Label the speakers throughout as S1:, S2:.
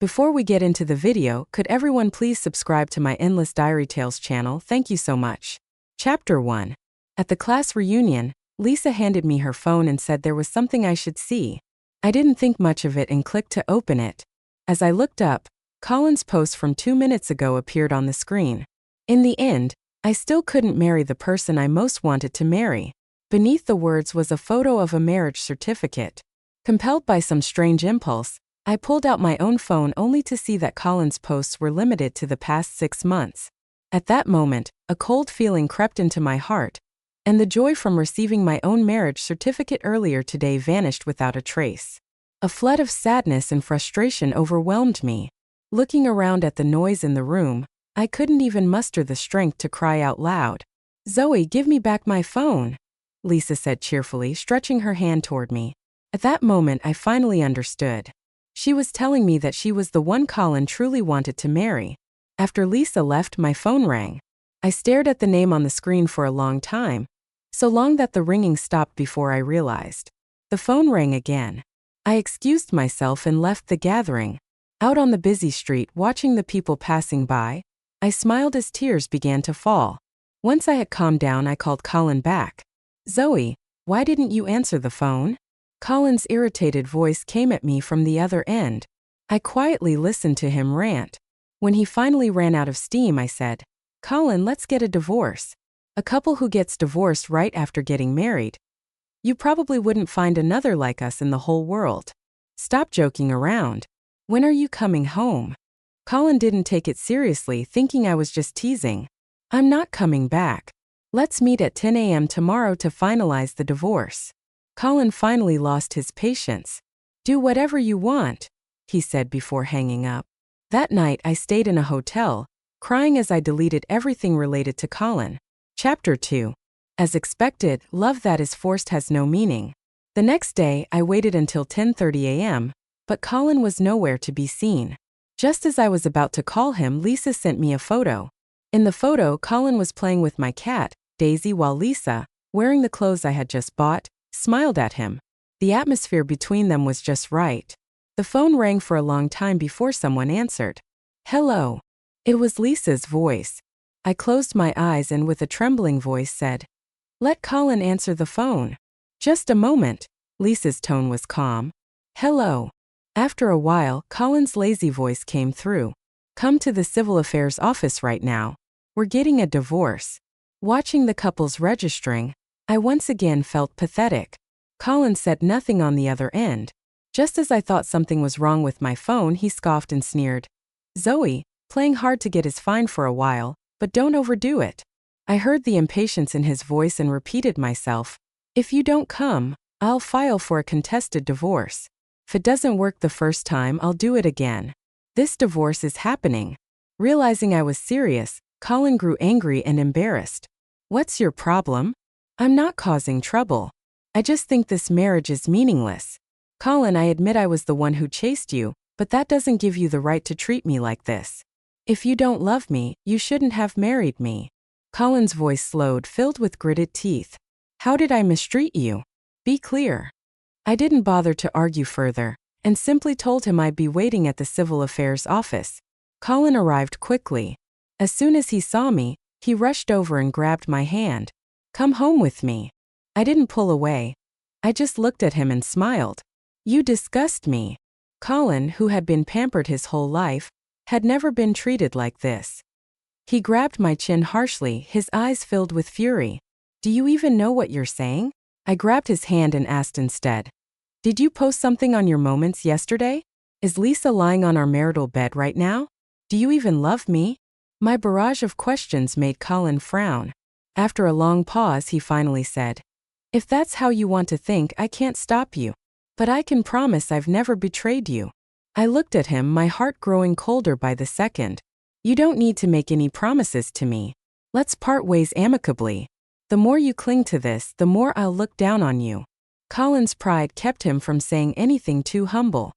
S1: Before we get into the video, could everyone please subscribe to my Endless Diary Tales channel? Thank you so much. Chapter 1. At the class reunion, Lisa handed me her phone and said there was something I should see. I didn't think much of it and clicked to open it. As I looked up, Colin's post from 2 minutes ago appeared on the screen. In the end, I still couldn't marry the person I most wanted to marry. Beneath the words was a photo of a marriage certificate. Compelled by some strange impulse, I pulled out my own phone only to see that Colin's posts were limited to the past 6 months. At that moment, a cold feeling crept into my heart, and the joy from receiving my own marriage certificate earlier today vanished without a trace. A flood of sadness and frustration overwhelmed me. Looking around at the noise in the room, I couldn't even muster the strength to cry out loud. "Zoe, give me back my phone," Lisa said cheerfully, stretching her hand toward me. At that moment, I finally understood. She was telling me that she was the one Colin truly wanted to marry. After Lisa left, my phone rang. I stared at the name on the screen for a long time, so long that the ringing stopped before I realized. The phone rang again. I excused myself and left the gathering. Out on the busy street, watching the people passing by, I smiled as tears began to fall. Once I had calmed down, I called Colin back. "Zoe, why didn't you answer the phone?" Colin's irritated voice came at me from the other end. I quietly listened to him rant. When he finally ran out of steam, I said, "Colin, let's get a divorce. A couple who gets divorced right after getting married. You probably wouldn't find another like us in the whole world. Stop joking around. When are you coming home?" Colin didn't take it seriously, thinking I was just teasing. "I'm not coming back. Let's meet at 10 a.m. tomorrow to finalize the divorce." Colin finally lost his patience. "Do whatever you want," he said before hanging up. That night, I stayed in a hotel, crying as I deleted everything related to Colin. Chapter 2. As expected, love that is forced has no meaning. The next day, I waited until 10:30 a.m., but Colin was nowhere to be seen. Just as I was about to call him, Lisa sent me a photo. In the photo, Colin was playing with my cat, Daisy, while Lisa, wearing the clothes I had just bought, smiled at him. The atmosphere between them was just right. The phone rang for a long time before someone answered. "Hello." It was Lisa's voice. I closed my eyes and with a trembling voice said, "Let Colin answer the phone." "Just a moment." Lisa's tone was calm. "Hello." After a while, Colin's lazy voice came through. "Come to the civil affairs office right now. We're getting a divorce." Watching the couples registering, I once again felt pathetic. Colin said nothing on the other end. Just as I thought something was wrong with my phone, he scoffed and sneered. "Zoe, playing hard to get is fine for a while, but don't overdo it." I heard the impatience in his voice and repeated myself. "If you don't come, I'll file for a contested divorce. If it doesn't work the first time, I'll do it again. This divorce is happening." Realizing I was serious, Colin grew angry and embarrassed. "What's your problem?" "I'm not causing trouble. I just think this marriage is meaningless." "Colin, I admit I was the one who chased you, but that doesn't give you the right to treat me like this. If you don't love me, you shouldn't have married me." Colin's voice slowed, filled with gritted teeth. "How did I mistreat you? Be clear." I didn't bother to argue further, and simply told him I'd be waiting at the civil affairs office. Colin arrived quickly. As soon as he saw me, he rushed over and grabbed my hand. "Come home with me." I didn't pull away. I just looked at him and smiled. "You disgust me." Colin, who had been pampered his whole life, had never been treated like this. He grabbed my chin harshly, his eyes filled with fury. "Do you even know what you're saying?" I grabbed his hand and asked instead. "Did you post something on your moments yesterday? Is Lisa lying on our marital bed right now? Do you even love me?" My barrage of questions made Colin frown. After a long pause, he finally said, "If that's how you want to think, I can't stop you. But I can promise I've never betrayed you." I looked at him, my heart growing colder by the second. "You don't need to make any promises to me. Let's part ways amicably. The more you cling to this, the more I'll look down on you." Colin's pride kept him from saying anything too humble.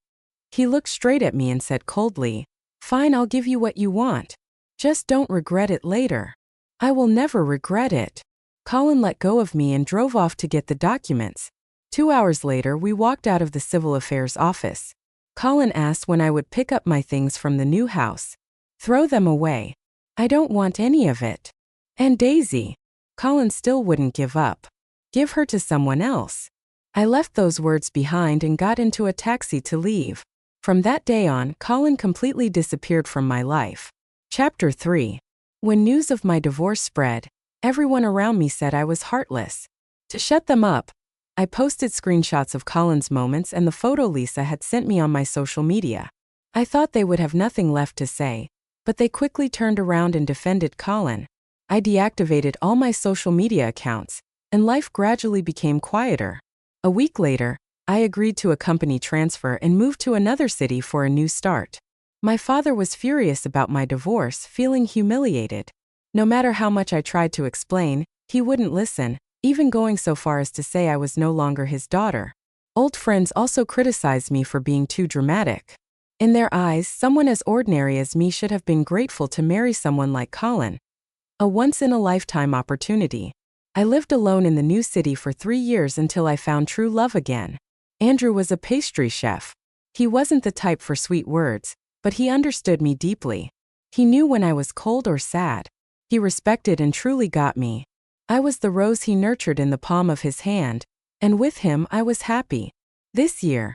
S1: He looked straight at me and said coldly, "Fine, I'll give you what you want. Just don't regret it later." "I will never regret it." Colin let go of me and drove off to get the documents. 2 hours later, we walked out of the civil affairs office. Colin asked when I would pick up my things from the new house. Throw them away. I don't want any of it. And Daisy. Colin still wouldn't give up. Give her to someone else. I left those words behind and got into a taxi to leave. From that day on, Colin completely disappeared from my life. Chapter 3. When news of my divorce spread, everyone around me said I was heartless. To shut them up, I posted screenshots of Colin's moments and the photo Lisa had sent me on my social media. I thought they would have nothing left to say, but they quickly turned around and defended Colin. I deactivated all my social media accounts, and life gradually became quieter. A week later, I agreed to a company transfer and moved to another city for a new start. My father was furious about my divorce, feeling humiliated. No matter how much I tried to explain, he wouldn't listen, even going so far as to say I was no longer his daughter. Old friends also criticized me for being too dramatic. In their eyes, someone as ordinary as me should have been grateful to marry someone like Colin. A once-in-a-lifetime opportunity. I lived alone in the new city for 3 years until I found true love again. Andrew was a pastry chef. He wasn't the type for sweet words, but he understood me deeply. He knew when I was cold or sad. He respected and truly got me. I was the rose he nurtured in the palm of his hand, and with him I was happy. This year.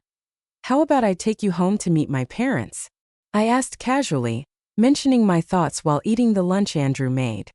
S1: How about I take you home to meet my parents? I asked casually, mentioning my thoughts while eating the lunch Andrew made.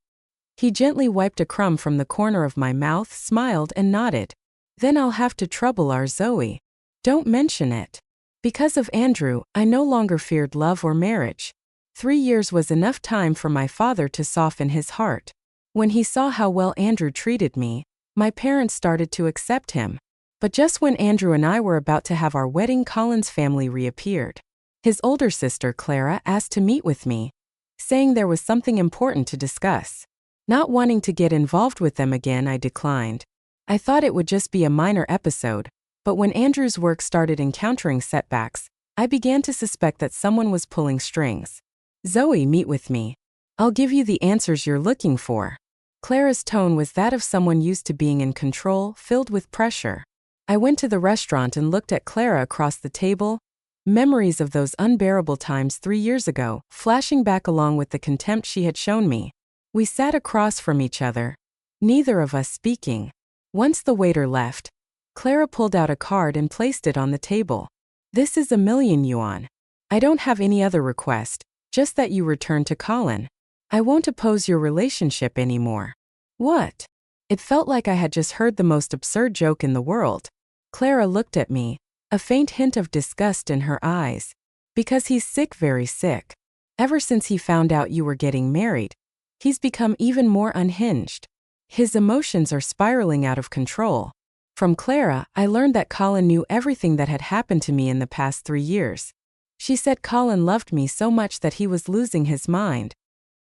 S1: He gently wiped a crumb from the corner of my mouth, smiled and nodded. Then I'll have to trouble our Zoe. Don't mention it. Because of Andrew, I no longer feared love or marriage. 3 years was enough time for my father to soften his heart. When he saw how well Andrew treated me, my parents started to accept him. But just when Andrew and I were about to have our wedding, Colin's family reappeared. His older sister, Clara, asked to meet with me, saying there was something important to discuss. Not wanting to get involved with them again, I declined. I thought it would just be a minor episode, but when Andrew's work started encountering setbacks, I began to suspect that someone was pulling strings. Zoe, meet with me. I'll give you the answers you're looking for. Clara's tone was that of someone used to being in control, filled with pressure. I went to the restaurant and looked at Clara across the table, memories of those unbearable times 3 years ago, flashing back along with the contempt she had shown me. We sat across from each other, neither of us speaking. Once the waiter left, Clara pulled out a card and placed it on the table. This is 1,000,000 yuan. I don't have any other request, just that you return to Colin. I won't oppose your relationship anymore. What? It felt like I had just heard the most absurd joke in the world. Clara looked at me, a faint hint of disgust in her eyes. Because he's sick, very sick. Ever since he found out you were getting married, he's become even more unhinged. His emotions are spiraling out of control. From Clara, I learned that Colin knew everything that had happened to me in the past 3 years. She said Colin loved me so much that he was losing his mind.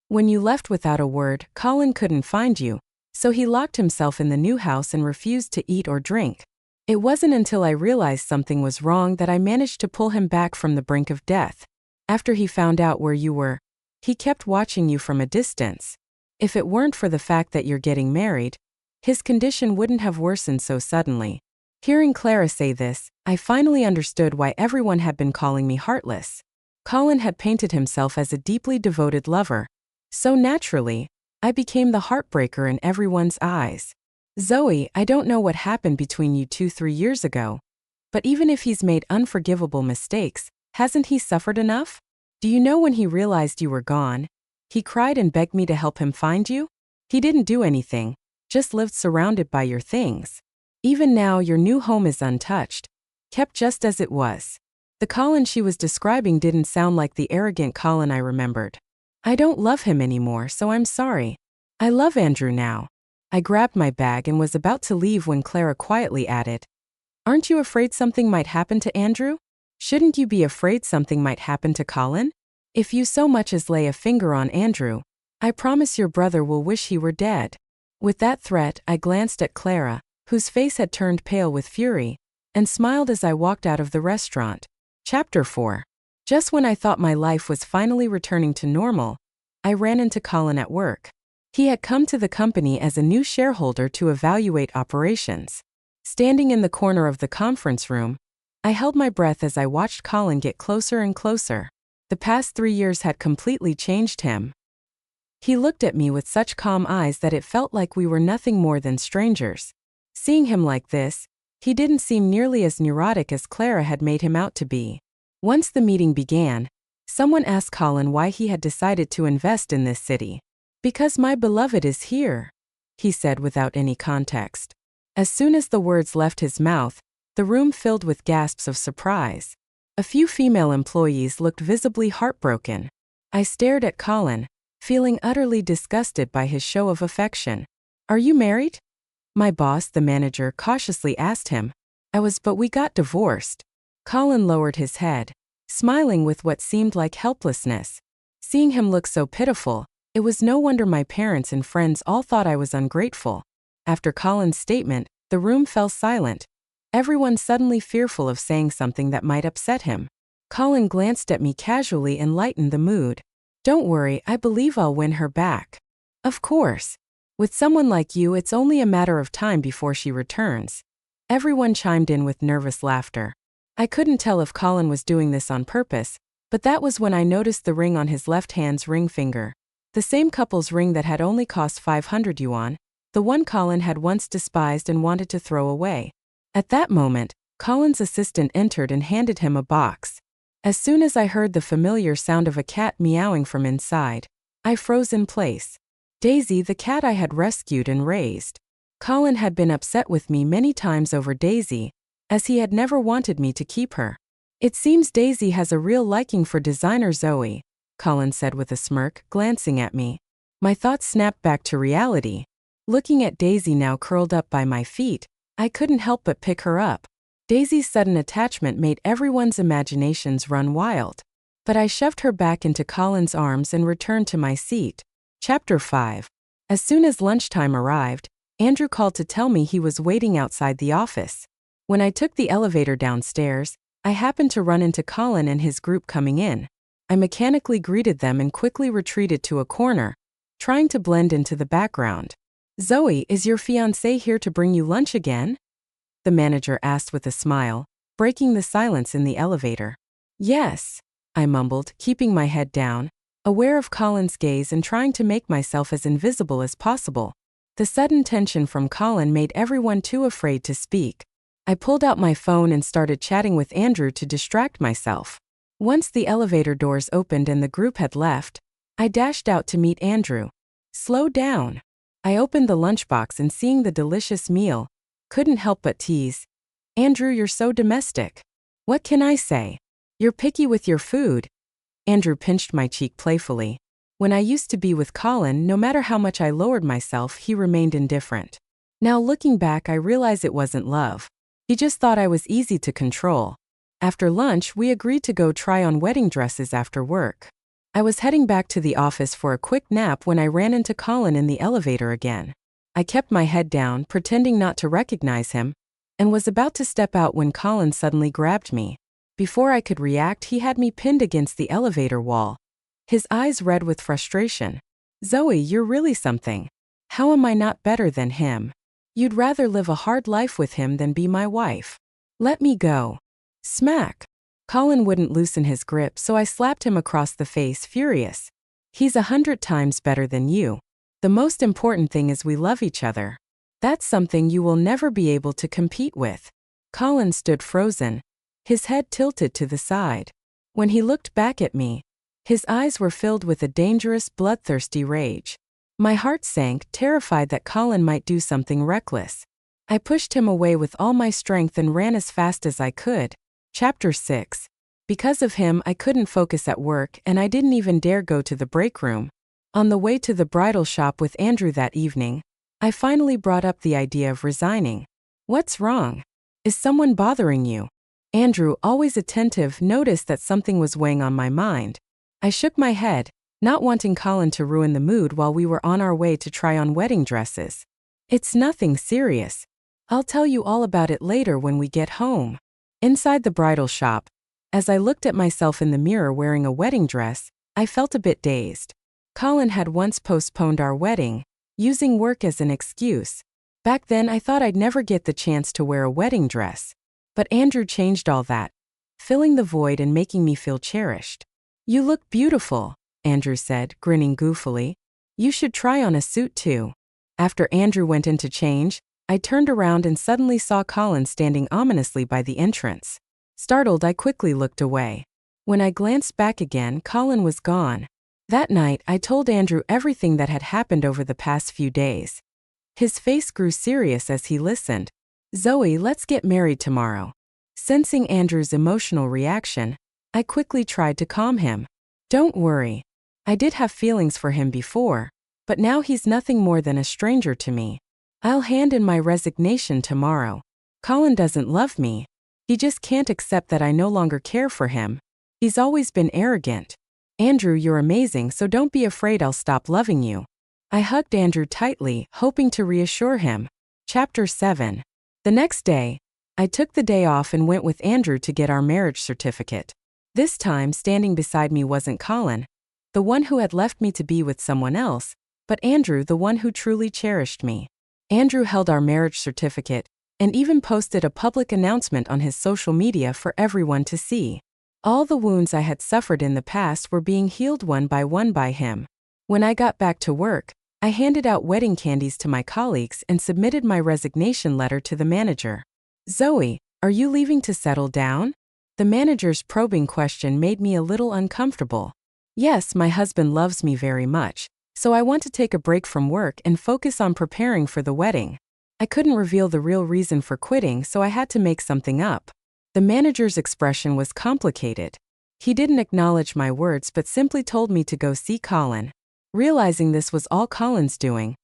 S1: When you left without a word, Colin couldn't find you, so he locked himself in the new house and refused to eat or drink. It wasn't until I realized something was wrong that I managed to pull him back from the brink of death. After he found out where you were, he kept watching you from a distance. If it weren't for the fact that you're getting married, his condition wouldn't have worsened so suddenly. Hearing Clara say this, I finally understood why everyone had been calling me heartless. Colin had painted himself as a deeply devoted lover. So naturally, I became the heartbreaker in everyone's eyes. Zoe, I don't know what happened between you 2-3 years ago. But even if he's made unforgivable mistakes, hasn't he suffered enough? Do you know when he realized you were gone, he cried and begged me to help him find you? He didn't do anything, just lived surrounded by your things. Even now your new home is untouched, kept just as it was. The Colin she was describing didn't sound like the arrogant Colin I remembered. I don't love him anymore, so I'm sorry. I love Andrew now. I grabbed my bag and was about to leave when Clara quietly added, Aren't you afraid something might happen to Andrew? Shouldn't you be afraid something might happen to Colin? If you so much as lay a finger on Andrew, I promise your brother will wish he were dead. With that threat, I glanced at Clara, whose face had turned pale with fury, and smiled as I walked out of the restaurant. Chapter 4. Just when I thought my life was finally returning to normal, I ran into Colin at work. He had come to the company as a new shareholder to evaluate operations. Standing in the corner of the conference room, I held my breath as I watched Colin get closer and closer. The past 3 years had completely changed him. He looked at me with such calm eyes that it felt like we were nothing more than strangers. Seeing him like this, he didn't seem nearly as neurotic as Clara had made him out to be. Once the meeting began, someone asked Colin why he had decided to invest in this city. "Because my beloved is here," he said without any context. As soon as the words left his mouth, the room filled with gasps of surprise. A few female employees looked visibly heartbroken. I stared at Colin, feeling utterly disgusted by his show of affection. "Are you married?" my boss, the manager, cautiously asked him. "I was, but we got divorced." Colin lowered his head, smiling with what seemed like helplessness. Seeing him look so pitiful, it was no wonder my parents and friends all thought I was ungrateful. After Colin's statement, the room fell silent, everyone suddenly fearful of saying something that might upset him. Colin glanced at me casually and lightened the mood. "Don't worry, I believe I'll win her back." "Of course. With someone like you, it's only a matter of time before she returns." Everyone chimed in with nervous laughter. I couldn't tell if Colin was doing this on purpose, but that was when I noticed the ring on his left hand's ring finger. The same couple's ring that had only cost 500 yuan, the one Colin had once despised and wanted to throw away. At that moment, Colin's assistant entered and handed him a box. As soon as I heard the familiar sound of a cat meowing from inside, I froze in place. Daisy, the cat I had rescued and raised. Colin had been upset with me many times over Daisy, as he had never wanted me to keep her. "It seems Daisy has a real liking for designer Zoe," Colin said with a smirk, glancing at me. My thoughts snapped back to reality. Looking at Daisy now curled up by my feet, I couldn't help but pick her up. Daisy's sudden attachment made everyone's imaginations run wild. But I shoved her back into Colin's arms and returned to my seat. Chapter 5. As soon as lunchtime arrived, Andrew called to tell me he was waiting outside the office. When I took the elevator downstairs, I happened to run into Colin and his group coming in. I mechanically greeted them and quickly retreated to a corner, trying to blend into the background. "Zoe, is your fiancé here to bring you lunch again?" the manager asked with a smile, breaking the silence in the elevator. "Yes," I mumbled, keeping my head down, aware of Colin's gaze and trying to make myself as invisible as possible. The sudden tension from Colin made everyone too afraid to speak. I pulled out my phone and started chatting with Andrew to distract myself. Once the elevator doors opened and the group had left, I dashed out to meet Andrew. "Slow down." I opened the lunchbox and seeing the delicious meal, couldn't help but tease. "Andrew, you're so domestic." "What can I say? You're picky with your food." Andrew pinched my cheek playfully. When I used to be with Colin, no matter how much I lowered myself, he remained indifferent. Now looking back, I realize it wasn't love. He just thought I was easy to control. After lunch, we agreed to go try on wedding dresses after work. I was heading back to the office for a quick nap when I ran into Colin in the elevator again. I kept my head down, pretending not to recognize him, and was about to step out when Colin suddenly grabbed me. Before I could react, he had me pinned against the elevator wall. His eyes red with frustration. "Zoe, you're really something. How am I not better than him? You'd rather live a hard life with him than be my wife. Let me go." Smack! Colin wouldn't loosen his grip, so I slapped him across the face, furious. "He's 100 times better than you. The most important thing is we love each other. That's something you will never be able to compete with." Colin stood frozen, his head tilted to the side. When he looked back at me, his eyes were filled with a dangerous, bloodthirsty rage. My heart sank, terrified that Colin might do something reckless. I pushed him away with all my strength and ran as fast as I could. Chapter 6. Because of him, I couldn't focus at work, and I didn't even dare go to the break room. On the way to the bridal shop with Andrew that evening, I finally brought up the idea of resigning. "What's wrong? Is someone bothering you?" Andrew, always attentive, noticed that something was weighing on my mind. I shook my head, not wanting Colin to ruin the mood while we were on our way to try on wedding dresses. "It's nothing serious. I'll tell you all about it later when we get home." Inside the bridal shop, as I looked at myself in the mirror wearing a wedding dress, I felt a bit dazed. Colin had once postponed our wedding, using work as an excuse. Back then I thought I'd never get the chance to wear a wedding dress. But Andrew changed all that, filling the void and making me feel cherished. "You look beautiful," Andrew said, grinning goofily. "You should try on a suit too." After Andrew went in to change, I turned around and suddenly saw Colin standing ominously by the entrance. Startled, I quickly looked away. When I glanced back again, Colin was gone. That night, I told Andrew everything that had happened over the past few days. His face grew serious as he listened. "Zoe, let's get married tomorrow." Sensing Andrew's emotional reaction, I quickly tried to calm him. "Don't worry. I did have feelings for him before, but now he's nothing more than a stranger to me. I'll hand in my resignation tomorrow. Colin doesn't love me. He just can't accept that I no longer care for him. He's always been arrogant. Andrew, you're amazing, so don't be afraid I'll stop loving you." I hugged Andrew tightly, hoping to reassure him. Chapter 7. The next day, I took the day off and went with Andrew to get our marriage certificate. This time, standing beside me wasn't Colin, the one who had left me to be with someone else, but Andrew, the one who truly cherished me. Andrew held our marriage certificate and even posted a public announcement on his social media for everyone to see. All the wounds I had suffered in the past were being healed one by him. When I got back to work, I handed out wedding candies to my colleagues and submitted my resignation letter to the manager. "Zoe, are you leaving to settle down?" The manager's probing question made me a little uncomfortable. "Yes, my husband loves me very much, so I want to take a break from work and focus on preparing for the wedding." I couldn't reveal the real reason for quitting, so I had to make something up. The manager's expression was complicated. He didn't acknowledge my words but simply told me to go see Colin. Realizing this was all Colin's doing,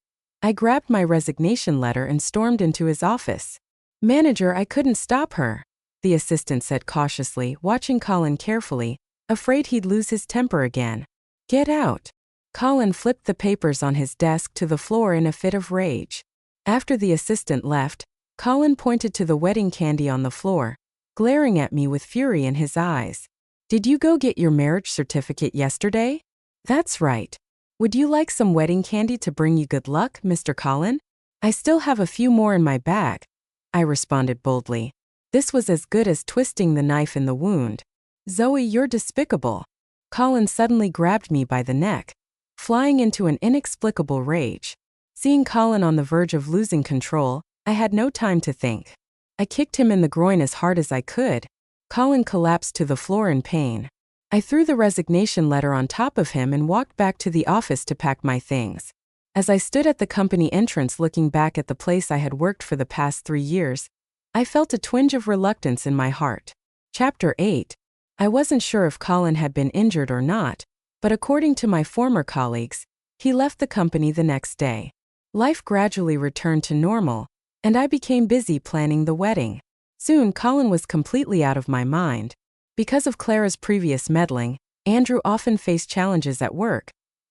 S1: I grabbed my resignation letter and stormed into his office. "Manager, I couldn't stop her," the assistant said cautiously, watching Colin carefully, afraid he'd lose his temper again. "Get out." Colin flipped the papers on his desk to the floor in a fit of rage. After the assistant left, Colin pointed to the wedding candy on the floor, glaring at me with fury in his eyes. "Did you go get your marriage certificate yesterday?" "That's right. Would you like some wedding candy to bring you good luck, Mr. Colin?" "I still have a few more in my bag," I responded boldly. This was as good as twisting the knife in the wound. "Zoe, you're despicable." Colin suddenly grabbed me by the neck, flying into an inexplicable rage. Seeing Colin on the verge of losing control, I had no time to think. I kicked him in the groin as hard as I could. Colin collapsed to the floor in pain. I threw the resignation letter on top of him and walked back to the office to pack my things. As I stood at the company entrance looking back at the place I had worked for the past 3 years, I felt a twinge of reluctance in my heart. Chapter 8. I wasn't sure if Colin had been injured or not, but according to my former colleagues, he left the company the next day. Life gradually returned to normal, and I became busy planning the wedding. Soon, Colin was completely out of my mind. Because of Clara's previous meddling, Andrew often faced challenges at work.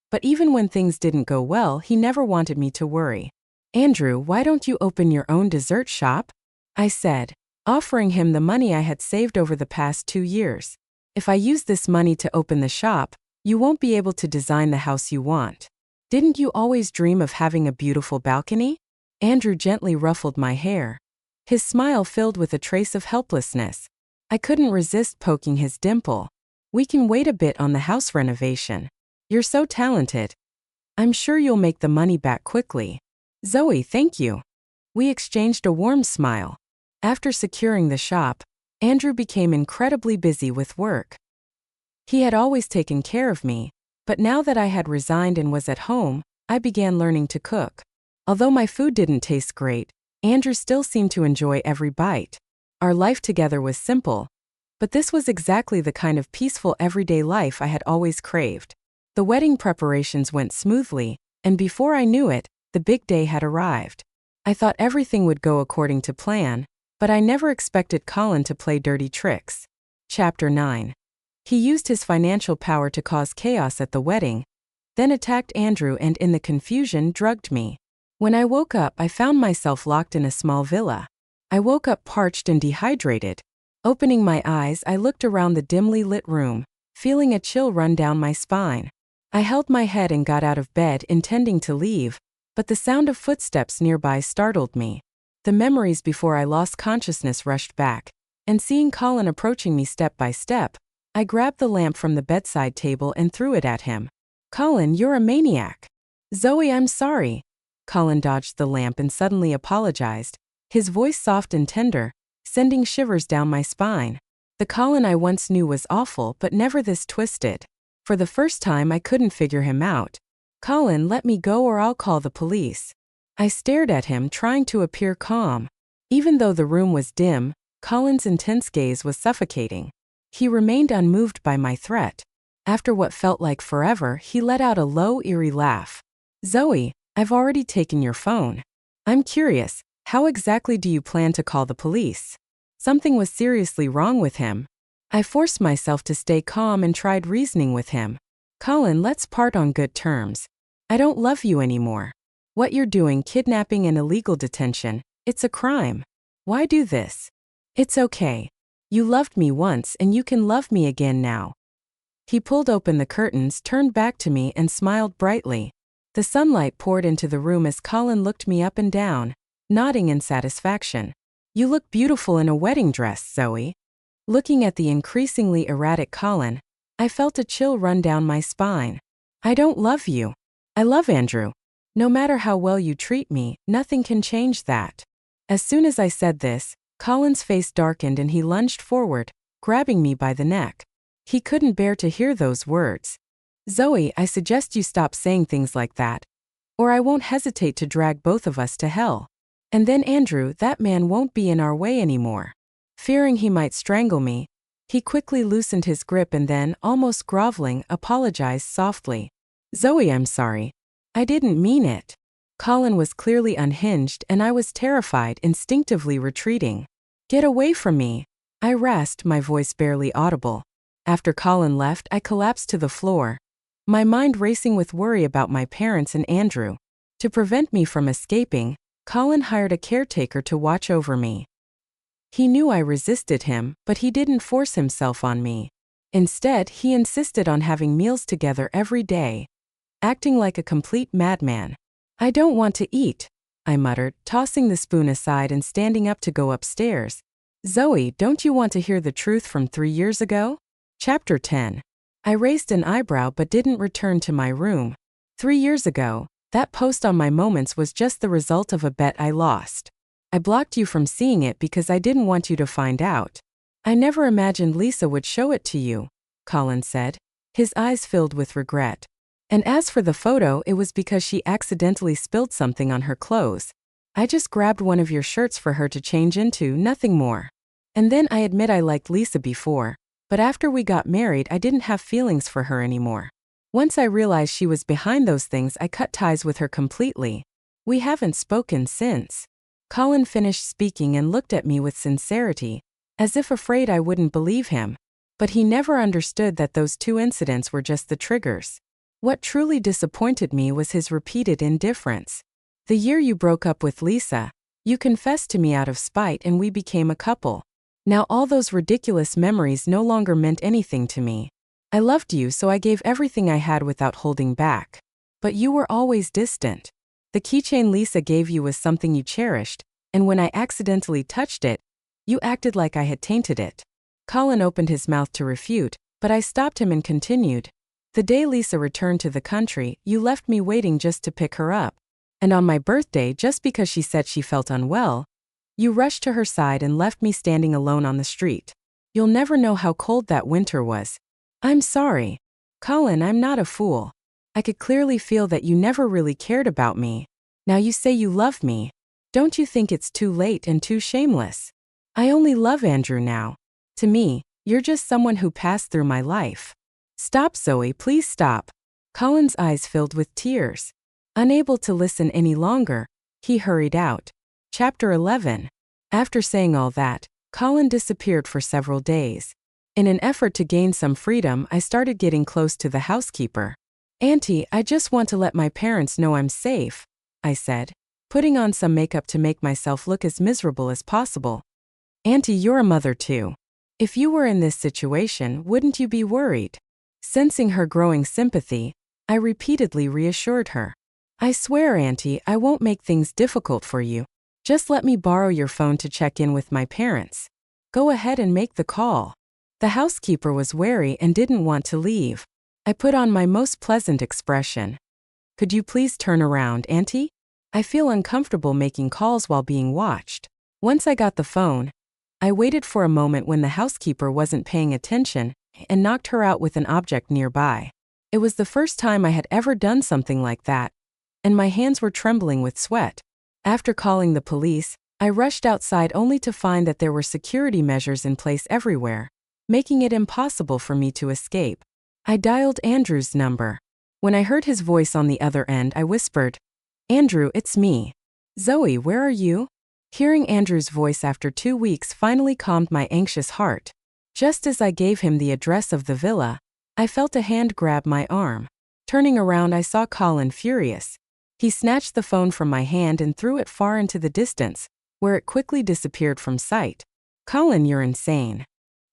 S1: But even when things didn't go well, he never wanted me to worry. "Andrew, why don't you open your own dessert shop?" I said, offering him the money I had saved over the past 2 years. "If I use this money to open the shop, you won't be able to design the house you want. Didn't you always dream of having a beautiful balcony?" Andrew gently ruffled my hair. His smile filled with a trace of helplessness. I couldn't resist poking his dimple. "We can wait a bit on the house renovation. You're so talented. I'm sure you'll make the money back quickly." "Zoe, thank you." We exchanged a warm smile. After securing the shop, Andrew became incredibly busy with work. He had always taken care of me, but now that I had resigned and was at home, I began learning to cook. Although my food didn't taste great, Andrew still seemed to enjoy every bite. Our life together was simple, but this was exactly the kind of peaceful everyday life I had always craved. The wedding preparations went smoothly, and before I knew it, the big day had arrived. I thought everything would go according to plan, but I never expected Colin to play dirty tricks. Chapter 9. He used his financial power to cause chaos at the wedding, then attacked Andrew and in the confusion drugged me. When I woke up, I found myself locked in a small villa. I woke up parched and dehydrated. Opening my eyes, I looked around the dimly lit room, feeling a chill run down my spine. I held my head and got out of bed, intending to leave, but the sound of footsteps nearby startled me. The memories before I lost consciousness rushed back. and seeing Colin approaching me step by step, I grabbed the lamp from the bedside table and threw it at him. Colin, you're a maniac. Zoe, I'm sorry. Colin dodged the lamp and suddenly apologized, his voice soft and tender, sending shivers down my spine. The Colin I once knew was awful, but never this twisted. For the first time, I couldn't figure him out. Colin, let me go or I'll call the police. I stared at him, trying to appear calm. Even though the room was dim, Colin's intense gaze was suffocating. He remained unmoved by my threat. After what felt like forever, he let out a low, eerie laugh. Zoe, I've already taken your phone. I'm curious, how exactly do you plan to call the police? Something was seriously wrong with him. I forced myself to stay calm and tried reasoning with him. Colin, let's part on good terms. I don't love you anymore. What you're doing, kidnapping and illegal detention, it's a crime. Why do this? It's okay. You loved me once and you can love me again now. He pulled open the curtains, turned back to me and smiled brightly. The sunlight poured into the room as Colin looked me up and down, nodding in satisfaction. You look beautiful in a wedding dress, Zoe. Looking at the increasingly erratic Colin, I felt a chill run down my spine. I don't love you. I love Andrew. No matter how well you treat me, nothing can change that. As soon as I said this, Colin's face darkened and he lunged forward, grabbing me by the neck. He couldn't bear to hear those words. Zoe, I suggest you stop saying things like that, or I won't hesitate to drag both of us to hell. And then Andrew, that man won't be in our way anymore. Fearing he might strangle me, he quickly loosened his grip and then, almost groveling, apologized softly. Zoe, I'm sorry. I didn't mean it. Colin was clearly unhinged and I was terrified, instinctively retreating. Get away from me. I rasped, my voice barely audible. After Colin left, I collapsed to the floor, my mind racing with worry about my parents and Andrew. To prevent me from escaping, Colin hired a caretaker to watch over me. He knew I resisted him, but he didn't force himself on me. Instead, he insisted on having meals together every day, acting like a complete madman. I don't want to eat, I muttered, tossing the spoon aside and standing up to go upstairs. Zoe, don't you want to hear the truth from 3 years ago? Chapter 10. I raised an eyebrow but didn't return to my room. 3 years ago, that post on my moments was just the result of a bet I lost. I blocked you from seeing it because I didn't want you to find out. I never imagined Lisa would show it to you, Colin said, his eyes filled with regret. And as for the photo, it was because she accidentally spilled something on her clothes. I just grabbed one of your shirts for her to change into, nothing more. And then I admit I liked Lisa before, but after we got married I didn't have feelings for her anymore. Once I realized she was behind those things, I cut ties with her completely. We haven't spoken since. Colin finished speaking and looked at me with sincerity, as if afraid I wouldn't believe him. But he never understood that those 2 incidents were just the triggers. What truly disappointed me was his repeated indifference. The year you broke up with Lisa, you confessed to me out of spite and we became a couple. Now all those ridiculous memories no longer meant anything to me. I loved you, so I gave everything I had without holding back. But you were always distant. The keychain Lisa gave you was something you cherished, and when I accidentally touched it, you acted like I had tainted it. Colin opened his mouth to refute, but I stopped him and continued. The day Lisa returned to the country, you left me waiting just to pick her up. And on my birthday, just because she said she felt unwell, you rushed to her side and left me standing alone on the street. You'll never know how cold that winter was. I'm sorry. Colin, I'm not a fool. I could clearly feel that you never really cared about me. Now you say you love me. Don't you think it's too late and too shameless? I only love Andrew now. To me, you're just someone who passed through my life. Stop, Zoe, please stop. Colin's eyes filled with tears. Unable to listen any longer, he hurried out. Chapter 11. After saying all that, Colin disappeared for several days. In an effort to gain some freedom, I started getting close to the housekeeper. Auntie, I just want to let my parents know I'm safe, I said, putting on some makeup to make myself look as miserable as possible. Auntie, you're a mother too. If you were in this situation, wouldn't you be worried? Sensing her growing sympathy, I repeatedly reassured her. I swear, Auntie, I won't make things difficult for you. Just let me borrow your phone to check in with my parents. Go ahead and make the call. The housekeeper was wary and didn't want to leave. I put on my most pleasant expression. Could you please turn around, Auntie? I feel uncomfortable making calls while being watched. Once I got the phone, I waited for a moment when the housekeeper wasn't paying attention and knocked her out with an object nearby. It was the first time I had ever done something like that, and my hands were trembling with sweat. After calling the police, I rushed outside only to find that there were security measures in place everywhere, making it impossible for me to escape. I dialed Andrew's number. When I heard his voice on the other end, I whispered, "Andrew, it's me. Zoe, where are you?" Hearing Andrew's voice after 2 weeks finally calmed my anxious heart. Just as I gave him the address of the villa, I felt a hand grab my arm. Turning around, I saw Colin, furious. He snatched the phone from my hand and threw it far into the distance, where it quickly disappeared from sight. "Colin, you're insane."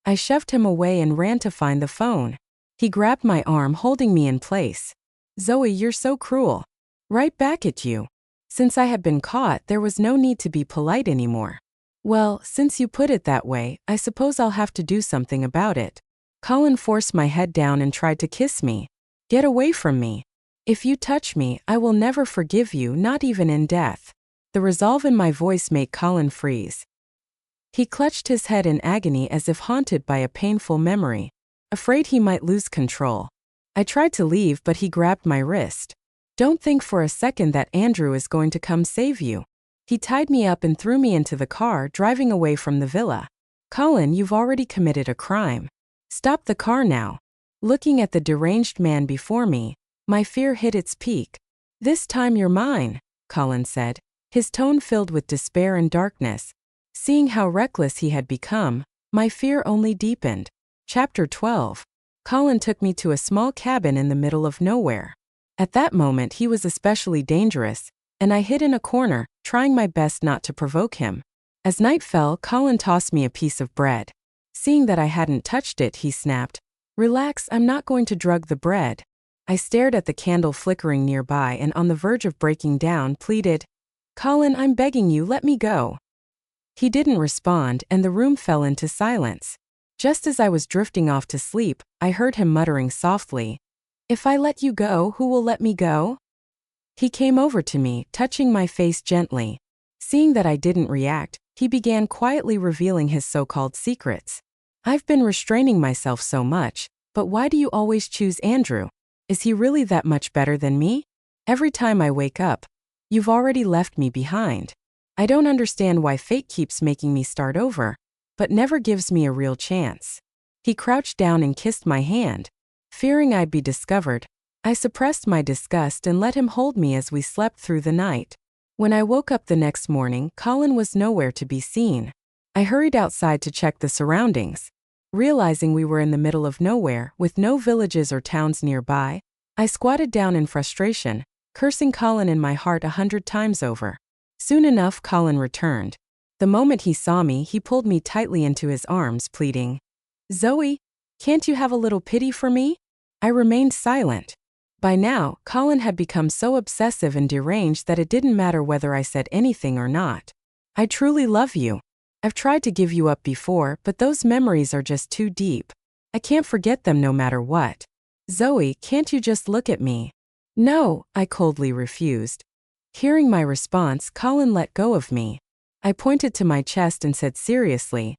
S1: I shoved him away and ran to find the phone. He grabbed my arm, holding me in place. "Zoe, you're so cruel." "Right back at you." Since I had been caught, there was no need to be polite anymore. "Well, since you put it that way, I suppose I'll have to do something about it." Colin forced my head down and tried to kiss me. "Get away from me. If you touch me, I will never forgive you, not even in death." The resolve in my voice made Colin freeze. He clutched his head in agony as if haunted by a painful memory, afraid he might lose control. I tried to leave, but he grabbed my wrist. "Don't think for a second that Andrew is going to come save you." He tied me up and threw me into the car, driving away from the villa. "Colin, you've already committed a crime. Stop the car now." Looking at the deranged man before me, my fear hit its peak. "This time you're mine," Colin said, his tone filled with despair and darkness. Seeing how reckless he had become, my fear only deepened. Chapter 12. Colin took me to a small cabin in the middle of nowhere. At that moment he was especially dangerous, and I hid in a corner, trying my best not to provoke him. As night fell, Colin tossed me a piece of bread. Seeing that I hadn't touched it, he snapped, "Relax, I'm not going to drug the bread." I stared at the candle flickering nearby and, on the verge of breaking down, pleaded, "Colin, I'm begging you, let me go." He didn't respond, and the room fell into silence. Just as I was drifting off to sleep, I heard him muttering softly, "If I let you go, who will let me go?" He came over to me, touching my face gently. Seeing that I didn't react, he began quietly revealing his so-called secrets. "I've been restraining myself so much, but why do you always choose Andrew? Is he really that much better than me? Every time I wake up, you've already left me behind. I don't understand why fate keeps making me start over, but never gives me a real chance." He crouched down and kissed my hand. Fearing I'd be discovered, I suppressed my disgust and let him hold me as we slept through the night. When I woke up the next morning, Colin was nowhere to be seen. I hurried outside to check the surroundings. Realizing we were in the middle of nowhere, with no villages or towns nearby, I squatted down in frustration, cursing Colin in my heart 100 times over. Soon enough, Colin returned. The moment he saw me, he pulled me tightly into his arms, pleading, "Zoe, can't you have a little pity for me?" I remained silent. By now, Colin had become so obsessive and deranged that it didn't matter whether I said anything or not. "I truly love you. I've tried to give you up before, but those memories are just too deep. I can't forget them no matter what. Zoe, can't you just look at me?" "No," I coldly refused. Hearing my response, Colin let go of me. I pointed to my chest and said seriously,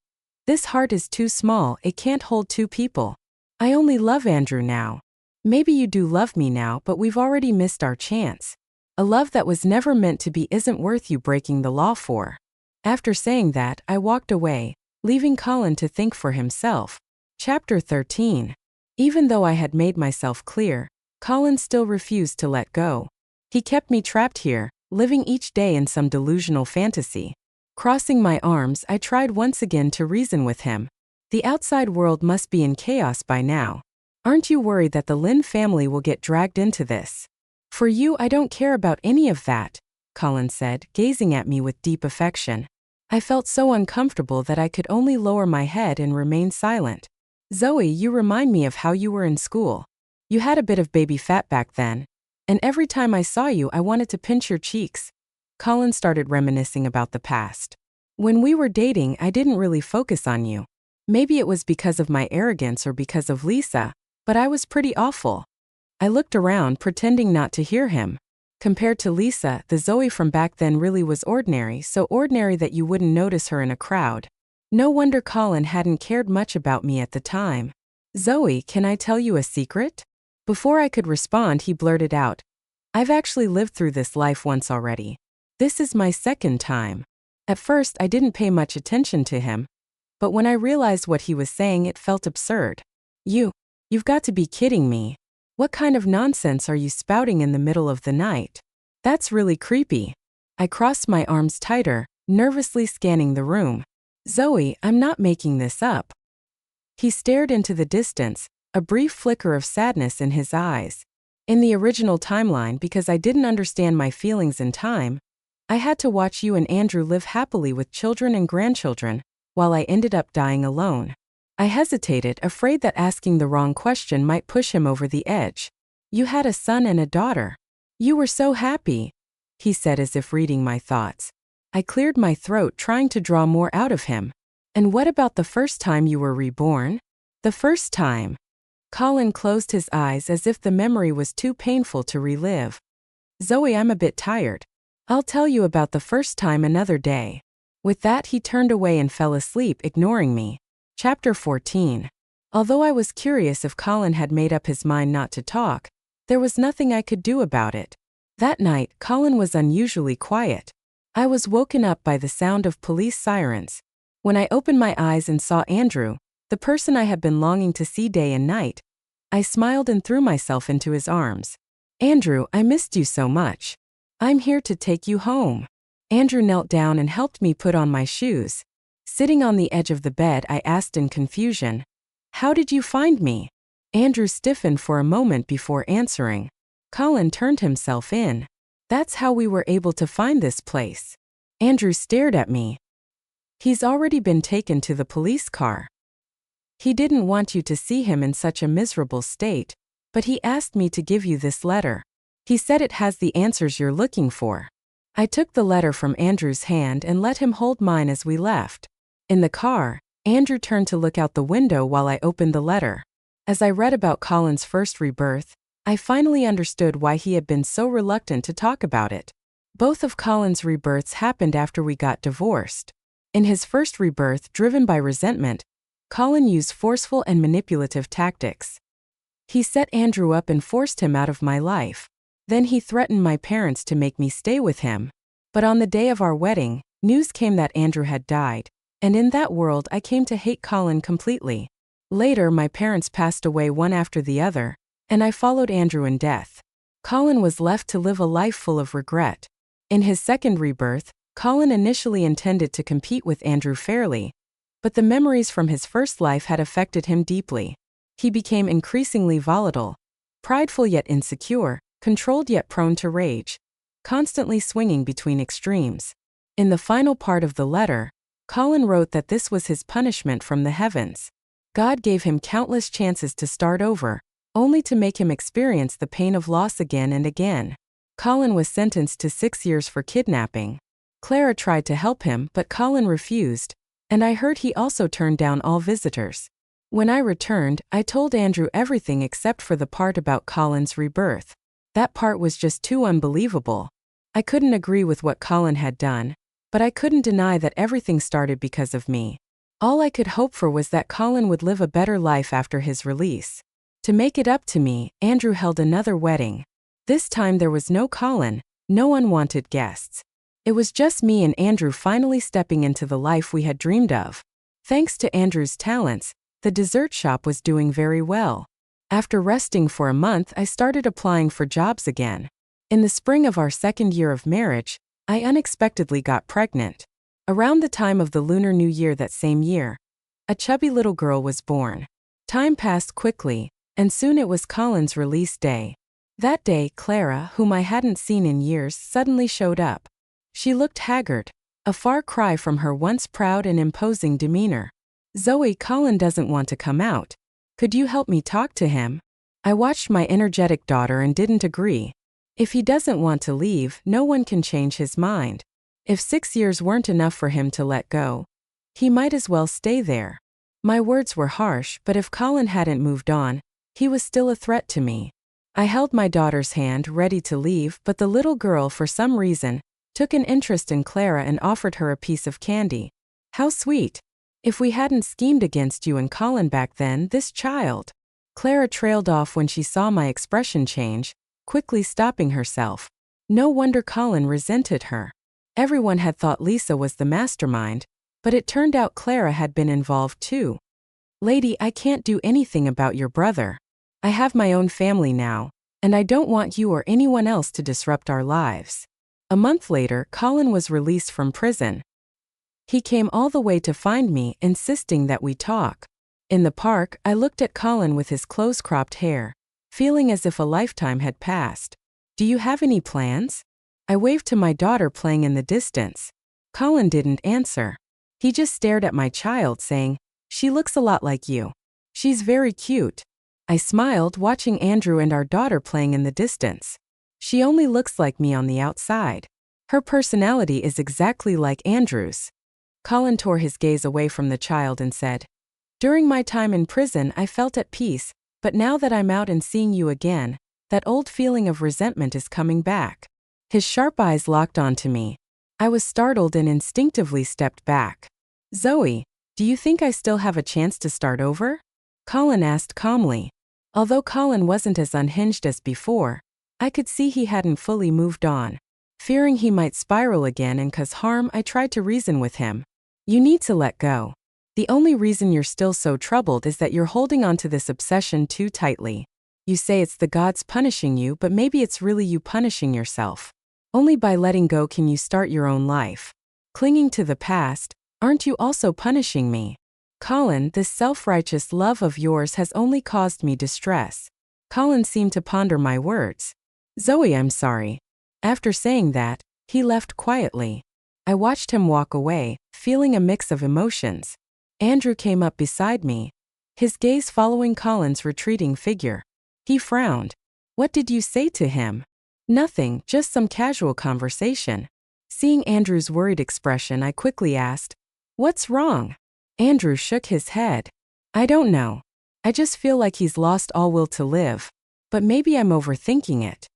S1: "This heart is too small, it can't hold two people. I only love Andrew now. Maybe you do love me now, but we've already missed our chance. A love that was never meant to be isn't worth you breaking the law for." After saying that, I walked away, leaving Colin to think for himself. Chapter 13. Even though I had made myself clear, Colin still refused to let go. He kept me trapped here, living each day in some delusional fantasy. Crossing my arms, I tried once again to reason with him. The outside world must be in chaos by now. Aren't you worried that the Lin family will get dragged into this? For you, I don't care about any of that, Colin said, gazing at me with deep affection. I felt so uncomfortable that I could only lower my head and remain silent. Zoe, you remind me of how you were in school. You had a bit of baby fat back then, and every time I saw you, I wanted to pinch your cheeks. Colin started reminiscing about the past. When we were dating, I didn't really focus on you. Maybe it was because of my arrogance or because of Lisa, but I was pretty awful. I looked around, pretending not to hear him. Compared to Lisa, the Zoe from back then really was ordinary, so ordinary that you wouldn't notice her in a crowd. No wonder Colin hadn't cared much about me at the time. Zoe, can I tell you a secret? Before I could respond, he blurted out, I've actually lived through this life once already. This is my second time. At first, I didn't pay much attention to him, but when I realized what he was saying, it felt absurd. You've got to be kidding me. What kind of nonsense are you spouting in the middle of the night? That's really creepy. I crossed my arms tighter, nervously scanning the room. Zoe, I'm not making this up. He stared into the distance, a brief flicker of sadness in his eyes. In the original timeline, because I didn't understand my feelings in time, I had to watch you and Andrew live happily with children and grandchildren, while I ended up dying alone. I hesitated, afraid that asking the wrong question might push him over the edge. You had a son and a daughter. You were so happy, he said as if reading my thoughts. I cleared my throat, trying to draw more out of him. And what about the first time you were reborn? The first time. Colin closed his eyes as if the memory was too painful to relive. Zoe, I'm a bit tired. I'll tell you about the first time another day. With that, he turned away and fell asleep, ignoring me. Chapter 14. Although I was curious if Colin had made up his mind not to talk, there was nothing I could do about it. That night, Colin was unusually quiet. I was woken up by the sound of police sirens. When I opened my eyes and saw Andrew, the person I had been longing to see day and night, I smiled and threw myself into his arms. Andrew, I missed you so much. I'm here to take you home. Andrew knelt down and helped me put on my shoes. Sitting on the edge of the bed, I asked in confusion, How did you find me? Andrew stiffened for a moment before answering. Colin turned himself in. That's how we were able to find this place. Andrew stared at me. He's already been taken to the police car. He didn't want you to see him in such a miserable state, but he asked me to give you this letter. He said it has the answers you're looking for. I took the letter from Andrew's hand and let him hold mine as we left. In the car, Andrew turned to look out the window while I opened the letter. As I read about Colin's first rebirth, I finally understood why he had been so reluctant to talk about it. Both of Colin's rebirths happened after we got divorced. In his first rebirth, driven by resentment, Colin used forceful and manipulative tactics. He set Andrew up and forced him out of my life. Then he threatened my parents to make me stay with him. But on the day of our wedding, news came that Andrew had died, and in that world I came to hate Colin completely. Later, my parents passed away one after the other, and I followed Andrew in death. Colin was left to live a life full of regret. In his second rebirth, Colin initially intended to compete with Andrew fairly, but the memories from his first life had affected him deeply. He became increasingly volatile, prideful yet insecure, controlled yet prone to rage, constantly swinging between extremes. In the final part of the letter, Colin wrote that this was his punishment from the heavens. God gave him countless chances to start over, only to make him experience the pain of loss again and again. Colin was sentenced to 6 years for kidnapping. Clara tried to help him, but Colin refused, and I heard he also turned down all visitors. When I returned, I told Andrew everything except for the part about Colin's rebirth. That part was just too unbelievable. I couldn't agree with what Colin had done, but I couldn't deny that everything started because of me. All I could hope for was that Colin would live a better life after his release. To make it up to me, Andrew held another wedding. This time there was no Colin, no unwanted guests. It was just me and Andrew finally stepping into the life we had dreamed of. Thanks to Andrew's talents, the dessert shop was doing very well. After resting for a month, I started applying for jobs again. In the spring of our second year of marriage, I unexpectedly got pregnant. Around the time of the Lunar New Year that same year, a chubby little girl was born. Time passed quickly, and soon it was Colin's release day. That day, Clara, whom I hadn't seen in years, suddenly showed up. She looked haggard, a far cry from her once proud and imposing demeanor. Zoe, Colin doesn't want to come out. Could you help me talk to him? I watched my energetic daughter and didn't agree. If he doesn't want to leave, no one can change his mind. If 6 years weren't enough for him to let go, he might as well stay there. My words were harsh, but if Colin hadn't moved on, he was still a threat to me. I held my daughter's hand, ready to leave, but the little girl, for some reason, took an interest in Clara and offered her a piece of candy. How sweet. If we hadn't schemed against you and Colin back then, this child. Clara trailed off when she saw my expression change, quickly stopping herself. No wonder Colin resented her. Everyone had thought Lisa was the mastermind, but it turned out Clara had been involved too. Lady, I can't do anything about your brother. I have my own family now, and I don't want you or anyone else to disrupt our lives. A month later, Colin was released from prison. He came all the way to find me, insisting that we talk. In the park, I looked at Colin with his close-cropped hair, feeling as if a lifetime had passed. Do you have any plans? I waved to my daughter playing in the distance. Colin didn't answer. He just stared at my child, saying, "She looks a lot like you. She's very cute." I smiled, watching Andrew and our daughter playing in the distance. She only looks like me on the outside. Her personality is exactly like Andrew's. Colin tore his gaze away from the child and said, "During my time in prison, I felt at peace, but now that I'm out and seeing you again, that old feeling of resentment is coming back." His sharp eyes locked onto me. I was startled and instinctively stepped back. "Zoe, do you think I still have a chance to start over?" Colin asked calmly. Although Colin wasn't as unhinged as before, I could see he hadn't fully moved on. Fearing he might spiral again and cause harm, I tried to reason with him. "You need to let go. The only reason you're still so troubled is that you're holding on to this obsession too tightly. You say it's the gods punishing you, but maybe it's really you punishing yourself. Only by letting go can you start your own life. Clinging to the past, aren't you also punishing me? Colin, this self-righteous love of yours has only caused me distress." Colin seemed to ponder my words. "Zoe, I'm sorry." After saying that, he left quietly. I watched him walk away, feeling a mix of emotions. Andrew came up beside me, his gaze following Colin's retreating figure. He frowned. "What did you say to him?" "Nothing, just some casual conversation." Seeing Andrew's worried expression, I quickly asked, "What's wrong?" Andrew shook his head. "I don't know. I just feel like he's lost all will to live. But maybe I'm overthinking it."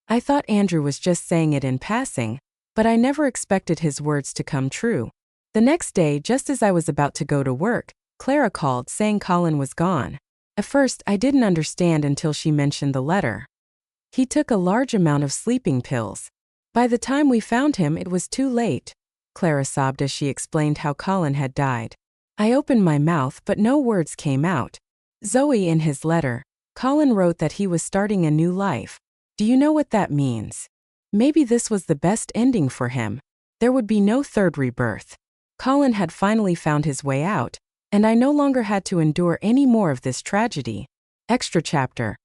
S1: I thought Andrew was just saying it in passing, but I never expected his words to come true. The next day, just as I was about to go to work, Clara called saying Colin was gone. At first, I didn't understand until she mentioned the letter. He took a large amount of sleeping pills. By the time we found him, it was too late. Clara sobbed as she explained how Colin had died. I opened my mouth, but no words came out. "Zoe, in his letter, Colin wrote that he was starting a new life. Do you know what that means? Maybe this was the best ending for him. There would be no third rebirth. Colin had finally found his way out, and I no longer had to endure any more of this tragedy." Extra chapter.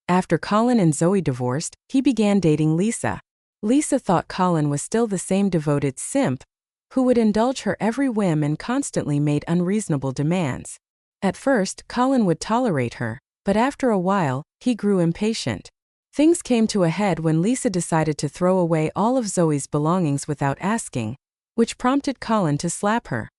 S1: After Colin and Zoe divorced, he began dating Lisa. Lisa thought Colin was still the same devoted simp who would indulge her every whim and constantly made unreasonable demands. At first, Colin would tolerate her, but after a while, he grew impatient. Things came to a head when Lisa decided to throw away all of Zoe's belongings without asking, which prompted Colin to slap her.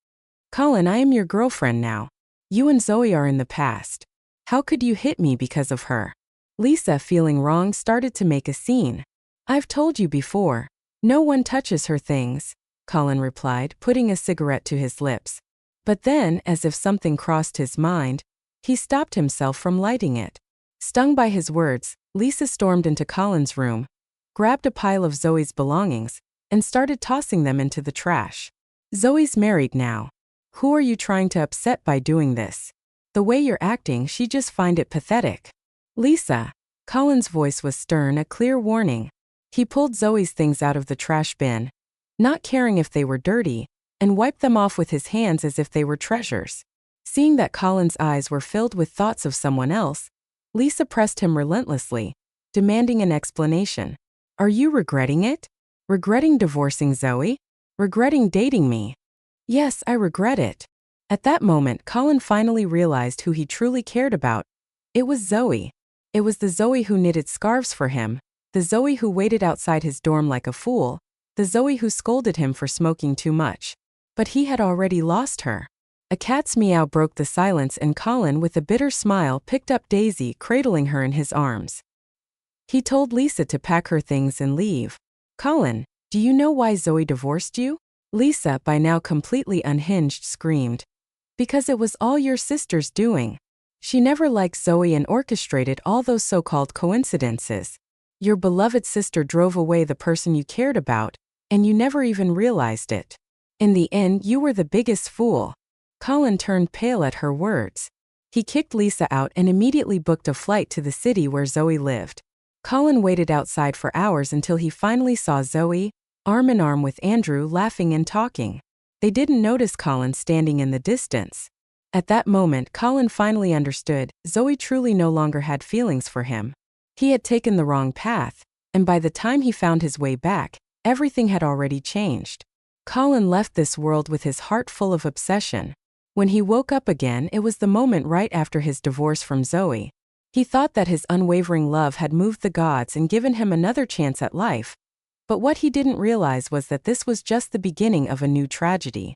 S1: "Colin, I am your girlfriend now. You and Zoe are in the past. How could you hit me because of her?" Lisa, feeling wronged, started to make a scene. "I've told you before. No one touches her things," Colin replied, putting a cigarette to his lips. But then, as if something crossed his mind, he stopped himself from lighting it. Stung by his words, Lisa stormed into Colin's room, grabbed a pile of Zoe's belongings, and started tossing them into the trash. "Zoe's married now. Who are you trying to upset by doing this? The way you're acting, she'd just find it pathetic." "Lisa." Colin's voice was stern, a clear warning. He pulled Zoe's things out of the trash bin, not caring if they were dirty, and wiped them off with his hands as if they were treasures. Seeing that Colin's eyes were filled with thoughts of someone else, Lisa pressed him relentlessly, demanding an explanation. "Are you regretting it? Regretting divorcing Zoe? Regretting dating me?" "Yes, I regret it." At that moment, Colin finally realized who he truly cared about. It was Zoe. It was the Zoe who knitted scarves for him, the Zoe who waited outside his dorm like a fool, the Zoe who scolded him for smoking too much. But he had already lost her. A cat's meow broke the silence and Colin, with a bitter smile, picked up Daisy, cradling her in his arms. He told Lisa to pack her things and leave. "Colin, do you know why Zoe divorced you?" Lisa, by now completely unhinged, screamed. "Because it was all your sister's doing. She never liked Zoe and orchestrated all those so-called coincidences. Your beloved sister drove away the person you cared about, and you never even realized it. In the end, you were the biggest fool." Colin turned pale at her words. He kicked Lisa out and immediately booked a flight to the city where Zoe lived. Colin waited outside for hours until he finally saw Zoe, arm in arm with Andrew, laughing and talking. They didn't notice Colin standing in the distance. At that moment, Colin finally understood Zoe truly no longer had feelings for him. He had taken the wrong path, and by the time he found his way back, everything had already changed. Colin left this world with his heart full of obsession. When he woke up again, it was the moment right after his divorce from Zoe. He thought that his unwavering love had moved the gods and given him another chance at life. But what he didn't realize was that this was just the beginning of a new tragedy.